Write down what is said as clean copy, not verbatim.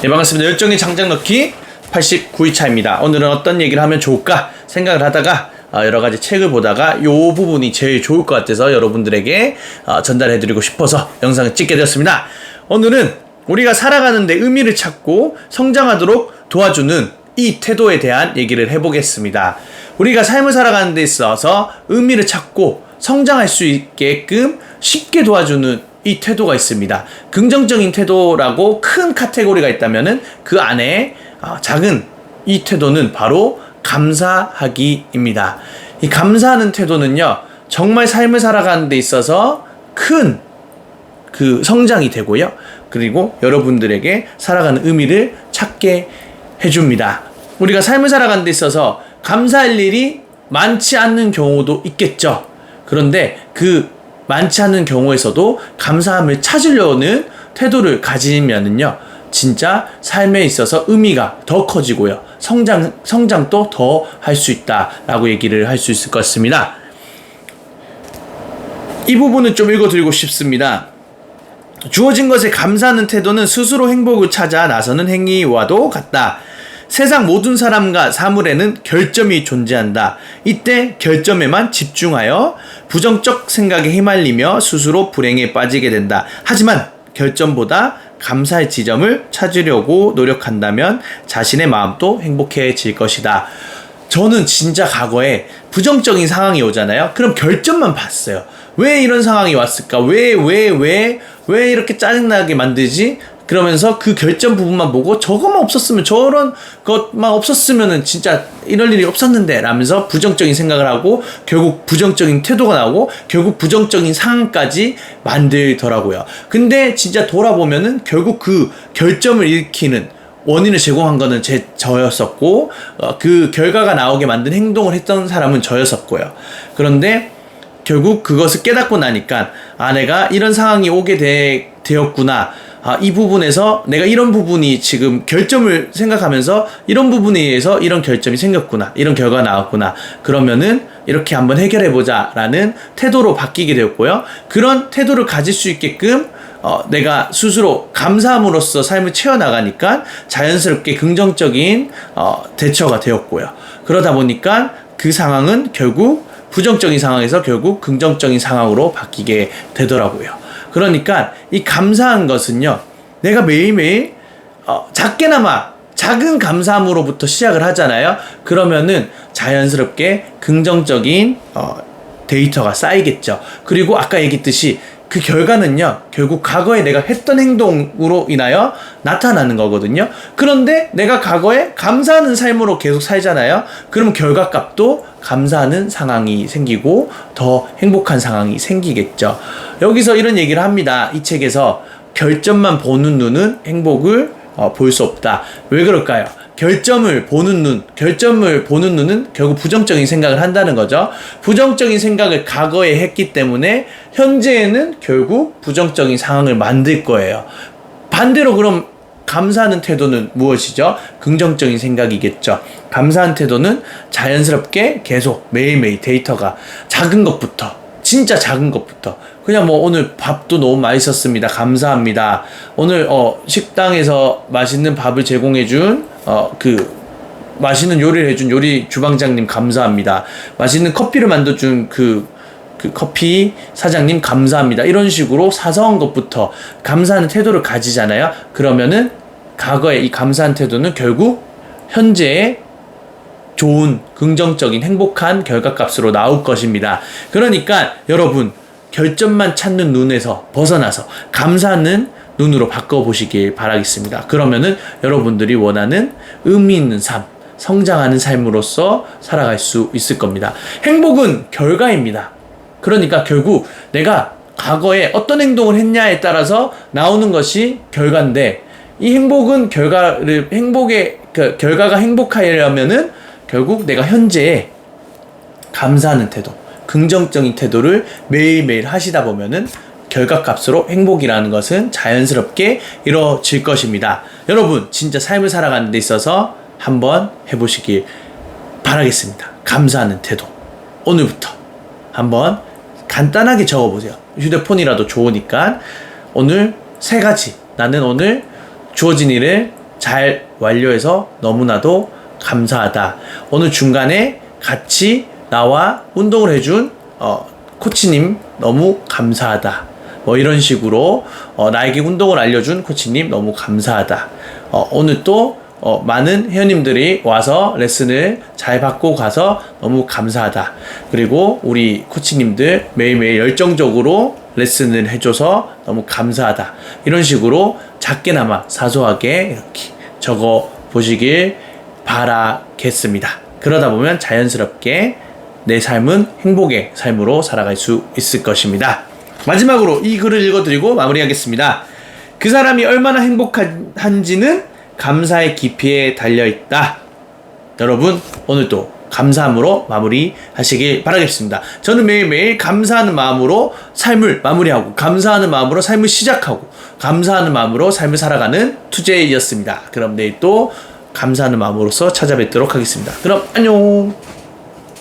네, 반갑습니다. 열정의 장작 넣기 89회차입니다. 오늘은 어떤 얘기를 하면 좋을까 생각을 하다가 여러가지 책을 보다가 이 부분이 제일 좋을 것 같아서 여러분들에게 전달해드리고 싶어서 영상을 찍게 되었습니다. 오늘은 우리가 살아가는데 의미를 찾고 성장하도록 도와주는 이 태도에 대한 얘기를 해보겠습니다. 우리가 삶을 살아가는 데 있어서 의미를 찾고 성장할 수 있게끔 쉽게 도와주는 이 태도가 있습니다. 긍정적인 태도라고 큰 카테고리가 있다면은 그 안에 작은 이 태도는 바로 감사하기입니다. 이 감사하는 태도는요, 정말 삶을 살아가는 데 있어서 큰 그 성장이 되고요. 그리고 여러분들에게 살아가는 의미를 찾게 해줍니다. 우리가 삶을 살아가는 데 있어서 감사할 일이 많지 않는 경우도 있겠죠. 그런데 그 많지 않은 경우에서도 감사함을 찾으려는 태도를 가지면은요, 진짜 삶에 있어서 의미가 더 커지고요, 성장도 더 할 수 있다라고 얘기를 할 수 있을 것 같습니다. 이 부분을 좀 읽어드리고 싶습니다. 주어진 것에 감사하는 태도는 스스로 행복을 찾아 나서는 행위와도 같다. 세상 모든 사람과 사물에는 결점이 존재한다. 이때 결점에만 집중하여 부정적 생각에 휘말리며 스스로 불행에 빠지게 된다. 하지만 결점보다 감사의 지점을 찾으려고 노력한다면 자신의 마음도 행복해질 것이다. 저는 진짜 과거에 부정적인 상황이 오잖아요. 그럼 결점만 봤어요. 왜 이런 상황이 왔을까? 왜 이렇게 짜증나게 만들지? 그러면서 그 결점 부분만 보고 저것만 없었으면, 저런 것만 없었으면은 진짜 이럴 일이 없었는데 라면서 부정적인 생각을 하고 결국 부정적인 태도가 나오고 결국 부정적인 상황까지 만들더라고요. 근데 진짜 돌아보면은 결국 그 결점을 일으키는 원인을 제공한 거는 저였었고, 그 결과가 나오게 만든 행동을 했던 사람은 저였었고요. 그런데 결국 그것을 깨닫고 나니까 내가 이런 상황이 오게 되었구나. 이 부분에서 내가 이런 부분이 지금 결점을 생각하면서 이런 부분에 의해서 이런 결점이 생겼구나, 이런 결과가 나왔구나, 그러면은 이렇게 한번 해결해보자 라는 태도로 바뀌게 되었고요. 그런 태도를 가질 수 있게끔 내가 스스로 감사함으로써 삶을 채워나가니까 자연스럽게 긍정적인 대처가 되었고요. 그러다 보니까 그 상황은 결국 부정적인 상황에서 결국 긍정적인 상황으로 바뀌게 되더라고요. 그러니까 이 감사한 것은요, 내가 매일매일 작게나마 작은 감사함으로부터 시작을 하잖아요. 그러면은 자연스럽게 긍정적인 데이터가 쌓이겠죠. 그리고 아까 얘기했듯이 그 결과는요, 결국 과거에 내가 했던 행동으로 인하여 나타나는 거거든요. 그런데 내가 과거에 감사하는 삶으로 계속 살잖아요. 그러면 결과값도 감사하는 상황이 생기고 더 행복한 상황이 생기겠죠. 여기서 이런 얘기를 합니다. 이 책에서 결점만 보는 눈은 행복을 볼 수 없다. 왜 그럴까요? 결점을 보는 눈은 결국 부정적인 생각을 한다는 거죠. 부정적인 생각을 과거에 했기 때문에 현재에는 결국 부정적인 상황을 만들 거예요. 반대로 그럼 감사하는 태도는 무엇이죠? 긍정적인 생각이겠죠. 감사한 태도는 자연스럽게 계속 매일매일 데이터가 작은 것부터, 진짜 작은 것부터, 그냥 뭐 오늘 밥도 너무 맛있었습니다, 감사합니다. 오늘 식당에서 맛있는 밥을 제공해준 그 맛있는 요리를 해준 요리 주방장님 감사합니다. 맛있는 커피를 만들어준 그 커피 사장님 감사합니다. 이런 식으로 사소한 것부터 감사하는 태도를 가지잖아요. 그러면은 과거의 이 감사한 태도는 결국 현재의 좋은 긍정적인 행복한 결과값으로 나올 것입니다. 그러니까 여러분, 결점만 찾는 눈에서 벗어나서 감사하는 눈으로 바꿔보시길 바라겠습니다. 그러면은 여러분들이 원하는 의미 있는 삶, 성장하는 삶으로서 살아갈 수 있을 겁니다. 행복은 결과입니다. 그러니까 결국 내가 과거에 어떤 행동을 했냐에 따라서 나오는 것이 결과인데, 이 행복은 결과가 행복하려면은 결국 내가 현재에 감사하는 태도, 긍정적인 태도를 매일매일 하시다 보면은 결과값으로 행복이라는 것은 자연스럽게 이루어질 것입니다. 여러분, 진짜 삶을 살아가는 데 있어서 한번 해보시길 바라겠습니다. 감사하는 태도, 오늘부터 한번 간단하게 적어보세요. 휴대폰이라도 좋으니까 오늘 3가지, 나는 오늘 주어진 일을 잘 완료해서 너무나도 감사하다. 어느 중간에 같이 나와 운동을 해준 코치님 너무 감사하다. 뭐 이런 식으로 나에게 운동을 알려준 코치님 너무 감사하다. 오늘 또 많은 회원님들이 와서 레슨을 잘 받고 가서 너무 감사하다. 그리고 우리 코치님들 매일매일 열정적으로 레슨을 해줘서 너무 감사하다. 이런 식으로 작게나마 사소하게 이렇게 적어 보시길 바라겠습니다. 그러다 보면 자연스럽게 내 삶은 행복의 삶으로 살아갈 수 있을 것입니다. 마지막으로 이 글을 읽어드리고 마무리하겠습니다. 그 사람이 얼마나 행복한지는 감사의 깊이에 달려있다. 여러분 오늘도 감사함으로 마무리하시길 바라겠습니다. 저는 매일매일 감사하는 마음으로 삶을 마무리하고 감사하는 마음으로 삶을 시작하고 감사하는 마음으로 삶을 살아가는 투제이였습니다. 그럼 내일 또 감사하는 마음으로서 찾아뵙도록 하겠습니다. 그럼 안녕.